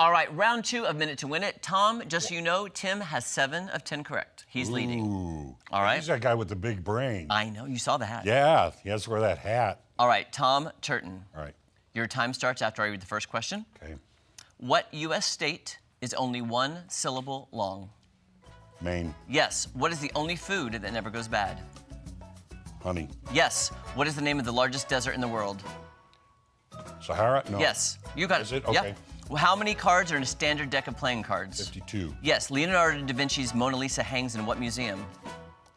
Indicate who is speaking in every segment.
Speaker 1: All right, round 2 of Minute to Win It. Tom, just so you know, Tim has 7 of 10 correct. He's leading.
Speaker 2: Ooh.
Speaker 1: All right.
Speaker 2: He's that guy with the big brain.
Speaker 1: I know, you saw the hat.
Speaker 2: Yeah, he has to wear that hat.
Speaker 1: All right, Tom Turton.
Speaker 2: All right.
Speaker 1: Your time starts after I read the first question.
Speaker 2: Okay.
Speaker 1: What U.S. state is only 1 syllable long?
Speaker 2: Maine.
Speaker 1: Yes. What is the only food that never goes bad?
Speaker 2: Honey.
Speaker 1: Yes. What is the name of the largest desert in the world?
Speaker 2: Sahara? No.
Speaker 1: Yes. You got
Speaker 2: Is
Speaker 1: it.
Speaker 2: it? Okay.
Speaker 1: Yep. Well, how many cards are in a standard deck of playing cards?
Speaker 2: 52.
Speaker 1: Yes. Leonardo da Vinci's Mona Lisa hangs in what museum?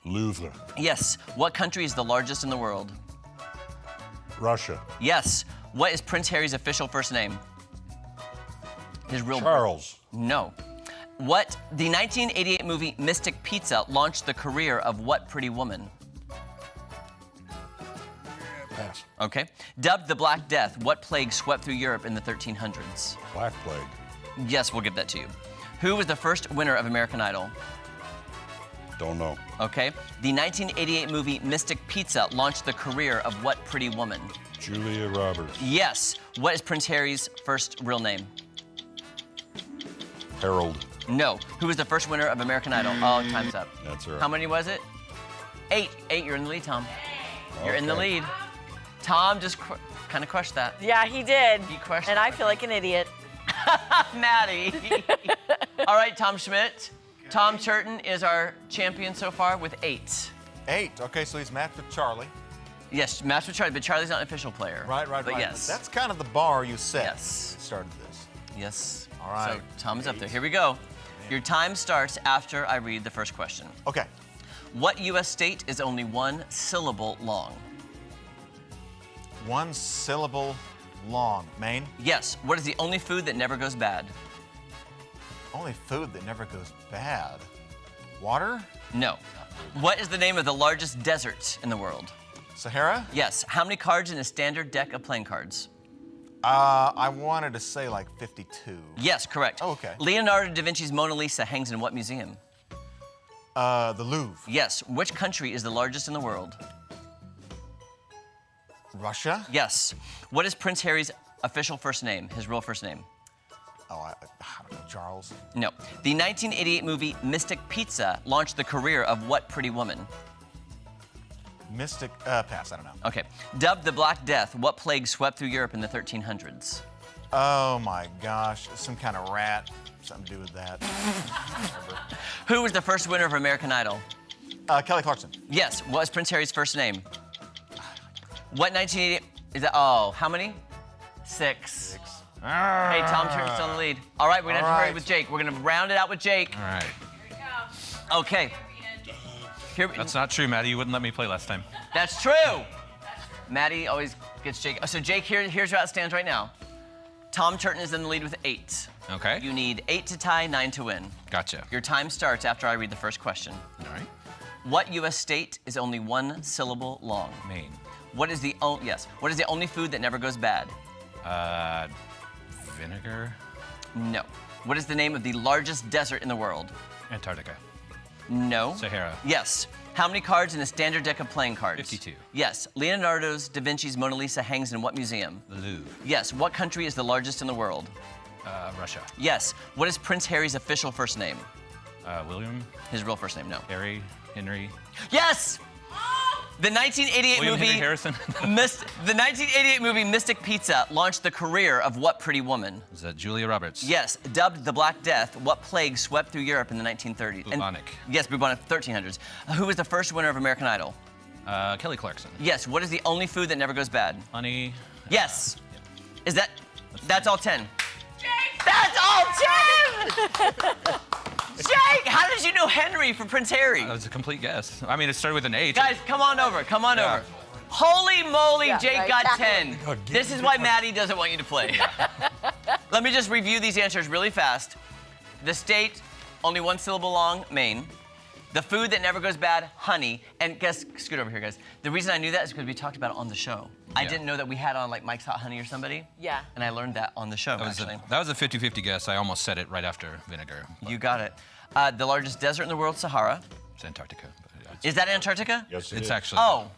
Speaker 2: Louvre.
Speaker 1: Yes. What country is the largest in the world?
Speaker 2: Russia.
Speaker 1: Yes. What is Prince Harry's official first name? His real
Speaker 2: Charles.
Speaker 1: No. What the 1988 movie Mystic Pizza launched the career of what pretty woman?
Speaker 2: Pass.
Speaker 1: Okay. Dubbed the Black Death, what plague swept through Europe in the 1300s?
Speaker 2: Black Plague.
Speaker 1: Yes, we'll give that to you. Who was the first winner of American Idol?
Speaker 2: Don't know.
Speaker 1: Okay. The 1988 movie Mystic Pizza launched the career of what pretty woman?
Speaker 2: Julia Roberts.
Speaker 1: Yes. What is Prince Harry's first real name?
Speaker 2: Harold.
Speaker 1: No. Who was the first winner of American Idol? Oh, time's up.
Speaker 2: That's all right.
Speaker 1: How many was it? 8. 8, you're in the lead, Tom. You're in the
Speaker 2: Okay.
Speaker 1: lead. Tom just kind of crushed that.
Speaker 3: Yeah, he did.
Speaker 1: He crushed
Speaker 3: And
Speaker 1: it.
Speaker 3: I feel like an idiot.
Speaker 1: Maddie. All right, Tom Schmidt. Tom Turton is our champion so far with 8.
Speaker 4: 8. Okay, so he's matched with Charlie.
Speaker 1: Yes, matched with Charlie, but Charlie's not an official player.
Speaker 4: Right.
Speaker 1: But yes.
Speaker 4: That's kind of the bar you set.
Speaker 1: Yes.
Speaker 4: Started this.
Speaker 1: Yes.
Speaker 4: All right.
Speaker 1: So Tom is up there. Here we go. Your time starts after I read the first question.
Speaker 4: Okay.
Speaker 1: What U.S. state is only 1 syllable long?
Speaker 4: 1 syllable long. Maine.
Speaker 1: Yes. What is the only food that never goes bad?
Speaker 4: Only food that never goes bad. Water?
Speaker 1: No. What is the name of the largest desert in the world?
Speaker 4: Sahara?
Speaker 1: Yes. How many cards in a standard deck of playing cards?
Speaker 4: I wanted to say like 52.
Speaker 1: Yes, correct.
Speaker 4: Oh, okay.
Speaker 1: Leonardo da Vinci's Mona Lisa hangs in what museum?
Speaker 4: The Louvre.
Speaker 1: Yes. Which country is the largest in the world?
Speaker 4: Russia?
Speaker 1: Yes. What is Prince Harry's official first name, his real first name?
Speaker 4: Oh, I don't know. Charles?
Speaker 1: No. The 1988 movie Mystic Pizza launched the career of what pretty woman?
Speaker 4: Mystic, pass, I don't know.
Speaker 1: Okay. Dubbed the Black Death, what plague swept through Europe in the 1300s?
Speaker 4: Oh my gosh, some kind of rat. Something to do with that.
Speaker 1: Who was the first winner of American Idol?
Speaker 4: Kelly Clarkson.
Speaker 1: Yes. What was Prince Harry's first name? What 1988? Is that? Oh, how many? 6. Hey, Tom Turner's still in the lead. All right, we're gonna have to hurry with Jake. We're gonna round it out with Jake.
Speaker 5: All right.
Speaker 1: Okay. Here,
Speaker 5: That's not true, Maddie. You wouldn't let me play last time.
Speaker 1: That's true. Maddie always gets Jake. So Jake, here's how it stands right now. Tom Turton is in the lead with 8.
Speaker 5: Okay.
Speaker 1: You need 8 to tie, 9 to win.
Speaker 5: Gotcha.
Speaker 1: Your time starts after I read the first question.
Speaker 5: All right.
Speaker 1: What U.S. state is only 1 syllable long?
Speaker 5: Maine.
Speaker 1: What is the What is the only food that never goes bad?
Speaker 5: Vinegar.
Speaker 1: No. What is the name of the largest desert in the world?
Speaker 5: Antarctica.
Speaker 1: No.
Speaker 5: Sahara.
Speaker 1: Yes. How many cards in a standard deck of playing cards?
Speaker 5: 52.
Speaker 1: Yes. Leonardo da Vinci's Mona Lisa hangs in what museum?
Speaker 5: The Louvre.
Speaker 1: Yes. What country is the largest in the world?
Speaker 5: Russia.
Speaker 1: Yes. What is Prince Harry's official first name?
Speaker 5: William.
Speaker 1: His real first name, no.
Speaker 5: Harry. Henry.
Speaker 1: Yes! The 1988
Speaker 5: William
Speaker 1: movie
Speaker 5: Henry Harrison.
Speaker 1: The 1988 movie Mystic Pizza launched the career of what pretty woman?
Speaker 5: Is that Julia Roberts?
Speaker 1: Yes. Dubbed the Black Death, what plague swept through Europe in the 1930s?
Speaker 5: Bubonic.
Speaker 1: Yes, bubonic, 1300s. Who was the first winner of American Idol?
Speaker 5: Kelly Clarkson.
Speaker 1: Yes. What is the only food that never goes bad?
Speaker 5: Honey.
Speaker 1: Yes. Is that? That's all 10. That's all 10! Jake, how did you know Henry from Prince Harry?
Speaker 5: That was a complete guess. I mean, it started with an H.
Speaker 1: Guys, come on over. Come on
Speaker 5: Yeah.
Speaker 1: over. Holy moly,
Speaker 3: Yeah,
Speaker 1: Jake
Speaker 3: right.
Speaker 1: got 10.
Speaker 2: God,
Speaker 1: This is why Maddie doesn't want you to play. Let me just review these answers really fast. The state, only 1 syllable long, Maine. The food that never goes bad, honey. And guess, scoot over here, guys. The reason I knew that is because we talked about it on the show. I
Speaker 5: Yeah.
Speaker 1: didn't know that we had on like Mike's Hot Honey or somebody.
Speaker 3: Yeah.
Speaker 1: And I learned that on the show, actually.
Speaker 5: That was a 50-50 guess. I almost said it right after vinegar.
Speaker 1: You got it. The largest desert in the world, Sahara.
Speaker 5: It's Antarctica. But yeah,
Speaker 1: Is that Antarctica?
Speaker 2: Yes, it
Speaker 5: it's
Speaker 2: is.
Speaker 5: actually.
Speaker 1: Oh.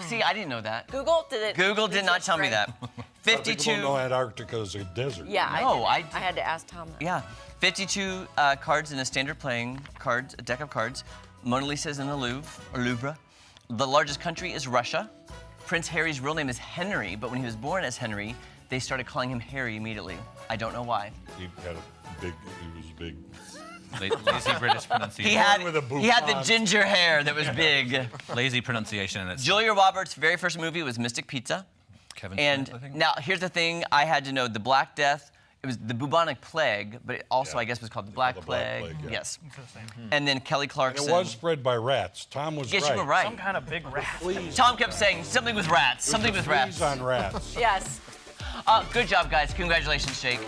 Speaker 1: See, I didn't know that.
Speaker 3: Google did it.
Speaker 1: Google did not tell me that.
Speaker 2: People
Speaker 1: 52.
Speaker 2: know Antarctica is a desert.
Speaker 3: Yeah,
Speaker 1: No,
Speaker 3: I had to ask Tom that.
Speaker 1: Yeah, 52 cards in a standard playing cards, a deck of cards. Mona Lisa is in the Louvre. The largest country is Russia. Prince Harry's real name is Henry, but when he was born as Henry, they started calling him Harry immediately. I don't know why.
Speaker 2: He was big.
Speaker 5: Lazy British pronunciation.
Speaker 1: He had
Speaker 2: with a
Speaker 1: he had the
Speaker 2: bouffant.
Speaker 1: ginger hair that was big.
Speaker 5: Lazy pronunciation. And it's
Speaker 1: Julia Roberts' very first movie was Mystic Pizza.
Speaker 5: Kevin
Speaker 1: And
Speaker 5: Smith, I think.
Speaker 1: now here's the thing I had to know: the Black Death. It was the bubonic plague, but it also
Speaker 2: Yeah.
Speaker 1: I guess was called the Black
Speaker 2: the Black
Speaker 1: Plague.
Speaker 2: Plague, yeah.
Speaker 1: Yes. And then Kelly Clarkson.
Speaker 2: It was spread by rats. Tom was
Speaker 1: Yes,
Speaker 2: right.
Speaker 1: you were right.
Speaker 6: Some kind of big rat.
Speaker 1: Tom kept saying something with rats. Something with rats.
Speaker 2: Fleas on rats.
Speaker 3: Yes.
Speaker 1: Good job, guys. Congratulations, Jake.